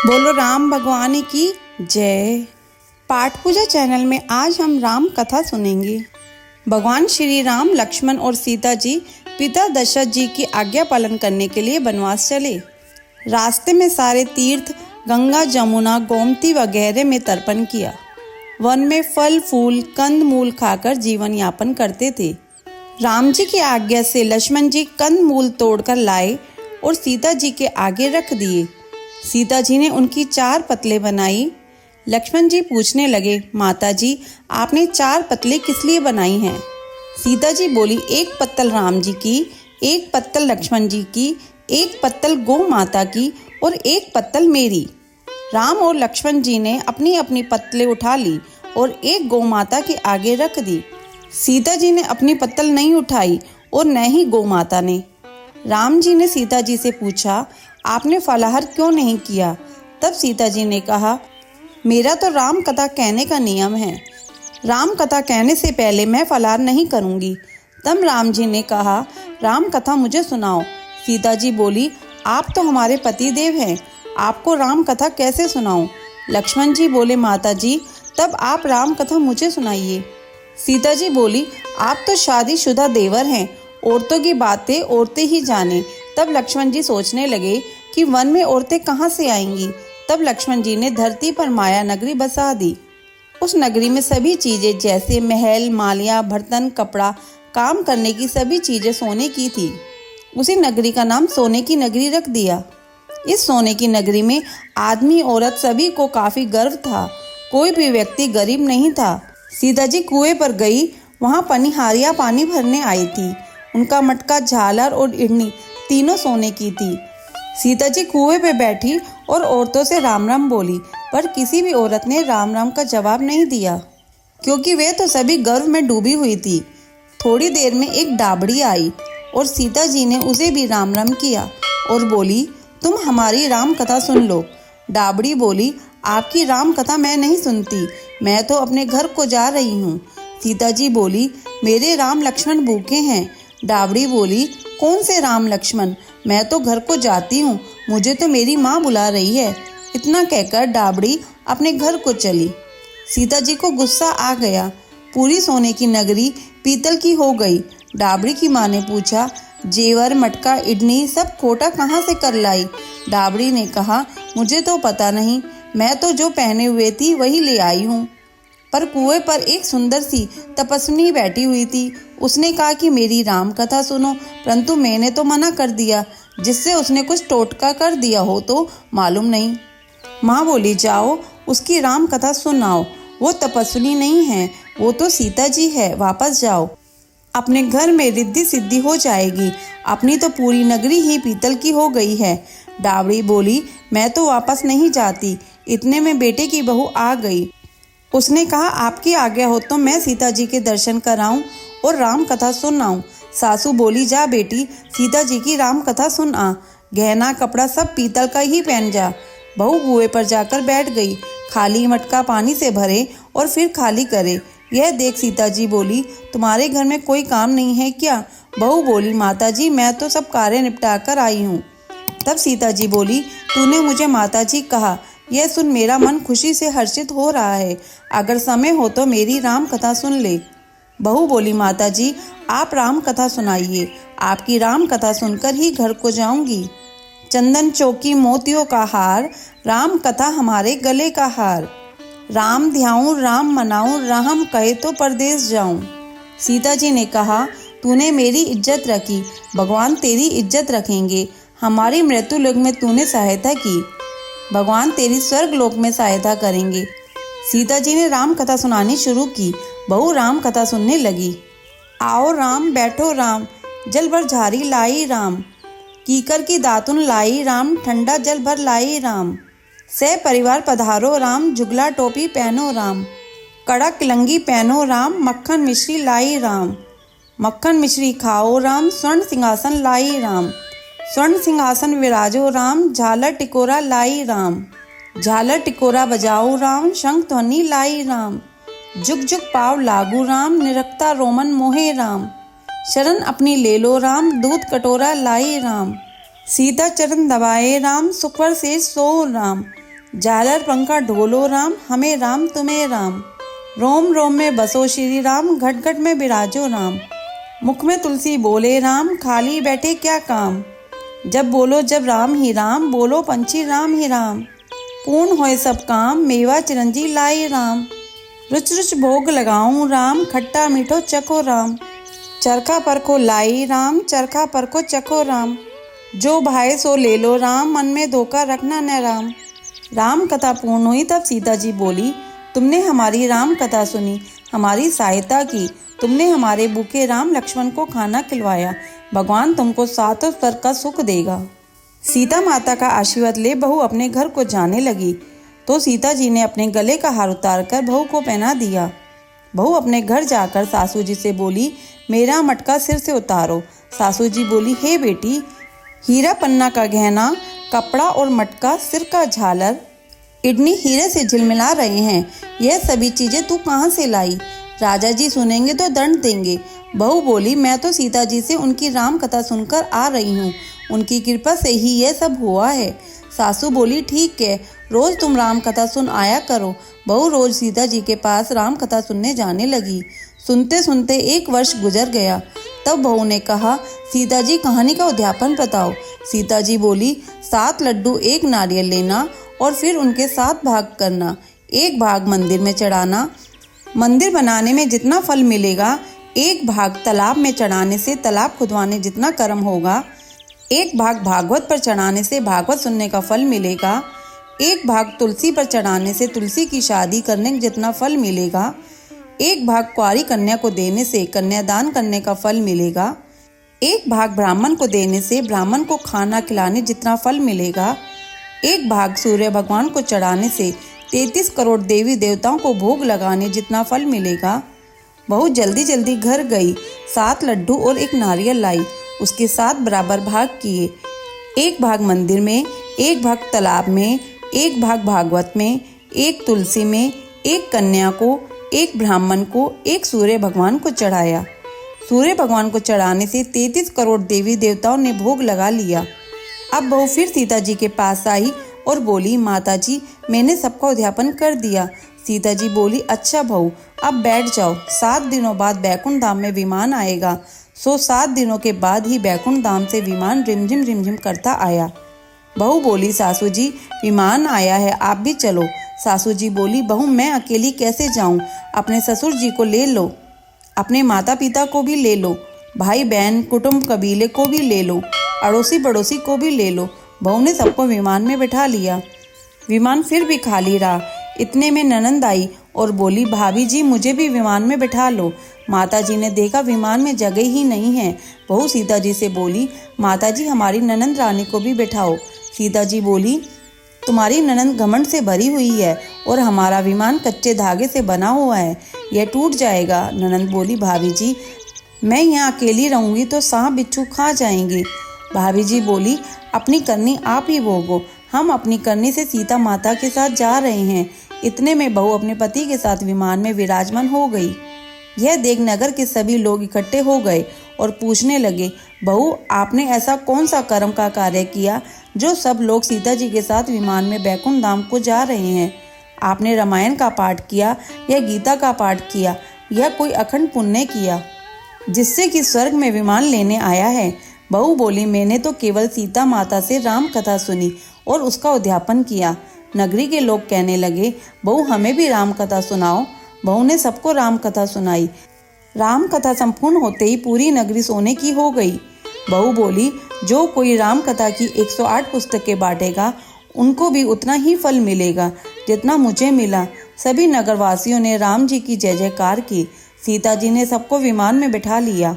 बोलो राम भगवान की जय। पाठ पूजा चैनल में आज हम राम कथा सुनेंगे। भगवान श्री राम, लक्ष्मण और सीता जी पिता दशरथ जी की आज्ञा पालन करने के लिए वनवास चले। रास्ते में सारे तीर्थ गंगा, जमुना, गोमती वगैरह में तर्पण किया। वन में फल फूल कंद मूल खाकर जीवन यापन करते थे। राम जी की आज्ञा से लक्ष्मण जी कंद मूल तोड़कर लाए और सीता जी के आगे रख दिए। सीता जी ने उनकी 4 पतले बनाई। लक्ष्मण जी पूछने लगे, माता जी आपने 4 पतले किस लिए बनाई हैं? सीता जी बोली, 1 पत्तल राम जी की, 1 पत्तल लक्ष्मण जी की, 1 पत्तल गौ माता की और 1 पत्तल मेरी। राम और लक्ष्मण जी ने अपनी अपनी पत्तलें उठा ली और एक गौ माता के आगे रख दी। सीता जी ने अपनी पत्तल नहीं उठाई और न ही गौ माता ने। राम जी ने सीता जी से पूछा, आपने फलाहार क्यों नहीं किया? तब सीता जी ने कहा, मेरा तो राम कथा कहने का नियम है। राम कथा कहने से पहले मैं फलाहार नहीं करूंगी। तब राम जी ने कहा, राम कथा मुझे सुनाओ। सीता जी बोली, आप तो हमारे पति देव हैं, आपको राम कथा कैसे सुनाऊं? लक्ष्मण जी बोले, माता जी तब आप राम कथा मुझे सुनाइए। सीता जी बोली, आप तो शादीशुदा देवर हैं, औरतों की बातें औरतें ही जाने। तब लक्ष्मण जी सोचने लगे कि वन में औरतें कहाँ से आएंगी। तब लक्ष्मण जी ने धरती पर माया नगरी बसा दी। उस नगरी में सभी चीजें जैसे महल, मालिया, बर्तन, कपड़ा, काम करने की सभी चीजें सोने की थी। उसी नगरी का नाम सोने की नगरी रख दिया। इस सोने की नगरी में आदमी औरत सभी को काफी गर्व था। कोई भी व्यक्ति गरीब नहीं था। सीता जी कुएं पर गई, वहां पनिहारियां पानी भरने आई थी। उनका मटका, झालर और इडनी तीनों सोने की थी। सीता जी कुएं पे बैठी और औरतों से राम राम बोली, पर किसी भी औरत ने राम राम का जवाब नहीं दिया, क्योंकि वे तो सभी गर्व में डूबी हुई थी। थोड़ी देर में एक डाबड़ी आई और सीता जी ने उसे भी राम राम किया और बोली, तुम हमारी राम कथा सुन लो। डाबड़ी बोली, आपकी राम कथा मैं नहीं सुनती, मैं तो अपने घर को जा रही हूँ। सीता जी बोली, मेरे राम लक्ष्मण भूखे हैं। डाबड़ी बोली, कौन से राम लक्ष्मण? मैं तो घर को जाती हूँ, मुझे तो मेरी माँ बुला रही है। इतना कहकर डाबड़ी अपने घर को चली। सीता जी को गुस्सा आ गया। पूरी सोने की नगरी पीतल की हो गई। डाबड़ी की माँ ने पूछा, जेवर, मटका, इडनी सब खोटा कहाँ से कर लाई? डाबड़ी ने कहा, मुझे तो पता नहीं, मैं तो जो पहने हुए थी वही ले आई हूँ। पर कुएं पर एक सुंदर सी तपस्विनी बैठी हुई थी। उसने कहा कि मेरी राम कथा सुनो, परंतु मैंने तो मना कर दिया, जिससे उसने कुछ टोटका कर दिया हो तो मालूम नहीं। माँ बोली, जाओ उसकी राम कथा सुनाओ। वो तपस्विनी नहीं है, वो तो सीता जी है, वापस जाओ। अपने घर में रिद्धि सिद्धि हो जाएगी। अपनी तो पूरी नगरी ही पीतल की हो गई है। डाबड़ी बोली, मैं तो वापस नहीं जाती। इतने में बेटे की बहू आ गई। उसने कहा, आपकी आज्ञा हो तो मैं सीता जी के दर्शन कराऊं और राम कथा सुनाऊं। सासू बोली, जा बेटी सीता जी की राम कथा सुन आ। गहना कपड़ा सब पीतल का ही पहन जा। बहू कुएं पर जाकर बैठ गई। खाली मटका पानी से भरे और फिर खाली करे। यह देख सीता जी बोली, तुम्हारे घर में कोई काम नहीं है क्या? बहू बोली, माता जी मैं तो सब कार्य निपटा कर आई हूँ। तब सीता जी बोली, तूने मुझे माता जी कहा, यह सुन मेरा मन खुशी से हर्षित हो रहा है। अगर समय हो तो मेरी राम कथा सुन ले। बहू बोली, माता जी आप राम कथा सुनाइए, आपकी राम कथा सुनकर ही घर को जाऊंगी। चंदन चौकी मोतियों का हार, राम कथा हमारे गले का हार। राम ध्याऊं, राम मनाऊं, राम कहे तो परदेश जाऊं। सीता जी ने कहा, तूने मेरी इज्जत रखी, भगवान तेरी इज्जत रखेंगे। हमारी मृत्यु लोक में तूने सहायता की, भगवान तेरी स्वर्ग लोक में सहायता करेंगे। सीता जी ने राम कथा सुनानी शुरू की। बहू राम कथा सुनने लगी। आओ राम, बैठो राम, जल भर झारी लाई राम। कीकर की दातुन लाई राम, ठंडा जल भर लाई राम। सह परिवार पधारो राम, जुगला टोपी पहनो राम। कड़क लंगी पहनो राम, मक्खन मिश्री लाई राम। मक्खन मिश्री खाओ राम, स्वर्ण सिंहासन लाई राम। स्वर्ण सिंहासन विराजो राम, झालर टिकोरा लाई राम। झालर टिकोरा बजाओ राम, शंख ध्वनि लाई राम। जुग जुग पाव लागू राम, निरखता रोमन मोहे राम। शरण अपनी ले लो राम, दूध कटोरा लाई राम। सीता चरण दबाए राम, सुखवर से सो राम। झालर पंखा ढोलो राम, हमें राम तुम्हें राम। रोम रोम में बसो श्री राम, घट घट में बिराजो राम। मुख में तुलसी बोले राम, खाली बैठे क्या काम। जब बोलो जब राम ही राम, बोलो पंछी राम ही राम। पूर्ण होए सब काम, मेवा चिरंजी लाई राम। रुच रुच भोग लगाऊं राम, खट्टा मीठो चखो राम। चरखा परखो लाई राम, चरखा परखो चखो राम। जो भाए सो ले लो राम, मन में धोखा रखना न राम। राम कथा पूर्ण हुई तब सीता जी बोली, तुमने हमारी राम कथा सुनी, हमारी सहायता की, तुमने हमारे भूखे राम लक्ष्मण को खाना खिलवाया, भगवान तुमको सातों स्तर का सुख देगा। सीता माता का आशीर्वाद ले बहू अपने घर को जाने लगी तो सीता जी ने अपने गले का हार उतारकर बहू को पहना दिया। बहू अपने घर जाकर सासू जी से बोली, मेरा मटका सिर से उतारो। सासू जी बोली, हे बेटी, हीरा पन्ना का गहना, कपड़ा और मटका, सिर का झालर, किडनी हीरे से झिलमिला रहे हैं, यह सभी चीजें तू कहाँ से लाई? राजा जी सुनेंगे तो दंड देंगे। बहू बोली, मैं तो सीता जी से उनकी राम कथा सुनकर आ रही हूँ, उनकी कृपा से ही यह सब हुआ है। सासू बोली, ठीक है, रोज तुम राम कथा सुन आया करो। बहू रोज सीता जी के पास राम कथा सुनने जाने लगी। सुनते सुनते 1 वर्ष गुजर गया। तब बहू ने कहा, सीता जी कहानी का उद्यापन बताओ। सीता जी बोली, 7 लड्डू 1 नारियल लेना और फिर उनके 7 भाग करना। 1 भाग मंदिर में चढ़ाना, मंदिर बनाने में जितना फल मिलेगा, 1 भाग तालाब में चढ़ाने से तालाब खुदवाने जितना कर्म होगा, 1 भाग भागवत पर चढ़ाने से भागवत सुनने का फल मिलेगा, 1 भाग तुलसी पर चढ़ाने से तुलसी की शादी करने जितना फल मिलेगा, 1 भाग कुंवारी कन्या को देने से कन्यादान करने का फल मिलेगा, 1 भाग ब्राह्मण को देने से ब्राह्मण को खाना खिलाने जितना फल मिलेगा, 1 भाग सूर्य भगवान को चढ़ाने से 33 करोड़ देवी देवताओं को भोग लगाने जितना फल मिलेगा। बहू जल्दी जल्दी घर गई, 7 लड्डू और 1 नारियल लाई, उसके 7 बराबर भाग किए। 1 भाग मंदिर में, 1 भाग तालाब में, 1 भाग भागवत में, 1 तुलसी में, 1 कन्या को, 1 ब्राह्मण को, 1 सूर्य भगवान को चढ़ाया। सूर्य भगवान को चढ़ाने से 33 करोड़ देवी देवताओं ने भोग लगा लिया। अब बहू फिर सीता जी के पास आई और बोली, माता जी, मैंने सबका उद्यापन कर दिया। सीता जी बोली, अच्छा बहू, अब बैठ जाओ, 7 दिनों बाद बैकुंठ धाम में विमान आएगा। सो 7 दिनों के बाद ही बैकुंठ धाम से विमान रिमझिम रिमझिम करता आया। बहू बोली, सासू जी, विमान आया है, आप भी चलो। सासू जी बोली, बहू मैं अकेली कैसे जाऊं? अपने ससुर जी को ले लो, अपने माता पिता को भी ले लो, भाई बहन कुटुंब कबीले को भी ले लो, अड़ोसी पड़ोसी को भी ले लो। बहू ने सबको विमान में बिठा लिया। विमान फिर भी खाली रहा। इतने में ननंद आई और बोली, भाभी जी, मुझे भी विमान में बिठा लो। माता जी ने देखा विमान में जगह ही नहीं है। बहू सीता जी से बोली, माता जी, हमारी ननंद रानी को भी बिठाओ। सीता जी बोली, तुम्हारी ननंद घमंड से भरी हुई है और हमारा विमान कच्चे धागे से बना हुआ है, यह टूट जाएगा। ननंद बोली, भाभी जी, मैं यहाँ अकेली रहूंगी तो सांप बिच्छू खा जाएंगे। भाभी जी बोली, अपनी करनी आप ही भोगो, हम अपनी करनी से सीता माता के साथ जा रहे हैं। इतने में बहू अपने पति के साथ विमान में विराजमान हो गई। यह देख नगर के सभी लोग इकट्ठे हो गए और पूछने लगे, बहू, आपने ऐसा कौन सा कर्म का कार्य किया जो सब लोग सीता जी के साथ विमान में बैकुंठ धाम को जा रहे हैं? आपने रामायण का पाठ किया या गीता का पाठ किया या कोई अखंड पुण्य किया जिससे कि स्वर्ग में विमान लेने आया है? बहू बोली, मैंने तो केवल सीता माता से राम कथा सुनी और उसका उद्यापन किया। नगरी के लोग कहने लगे, बहू हमें भी राम कथा सुनाओ। बहू ने सबको राम कथा सुनाई। राम कथा संपूर्ण होते ही पूरी नगरी सोने की हो गई। बहू बोली, जो कोई राम कथा की 108 पुस्तकें बांटेगा उनको भी उतना ही फल मिलेगा जितना मुझे मिला। सभी नगरवासियों ने राम जी की जय जयकार की। सीता जी ने सबको विमान में बिठा लिया।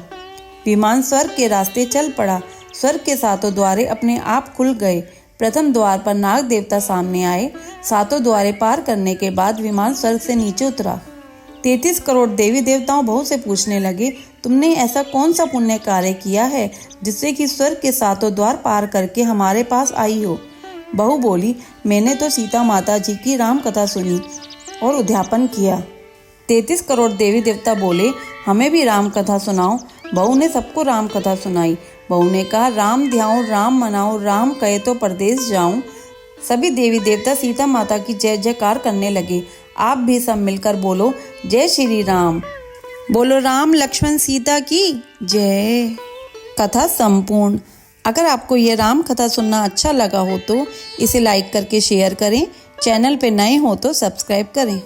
विमान स्वर्ग के रास्ते चल पड़ा। स्वर्ग के 7 द्वारे अपने आप खुल गए। प्रथम द्वार पर नाग देवता सामने आए। 7 द्वारे पार करने के बाद विमान स्वर्ग से नीचे उतरा। 33 करोड़ देवी देवताओं बहू से पूछने लगे, तुमने ऐसा कौन सा पुण्य कार्य किया है जिससे कि स्वर्ग के 7 द्वार पार करके हमारे पास आई हो? बहू बोली, मैंने तो सीता माता जी की राम कथा सुनी और उद्यापन किया। 33 करोड़ देवी देवता बोले, हमें भी राम कथा सुनाओ। बहू ने सबको राम कथा सुनाई। बहू ने कहा, राम ध्याऊं, राम मनाऊं, राम कहे तो परदेश जाऊं, सभी देवी देवता सीता माता की जय जयकार करने लगे। आप भी सब मिलकर बोलो जय श्री राम। बोलो राम लक्ष्मण सीता की जय। कथा संपूर्ण। अगर आपको ये राम कथा सुनना अच्छा लगा हो तो इसे लाइक करके शेयर करें। चैनल पे नए हो तो सब्सक्राइब करें।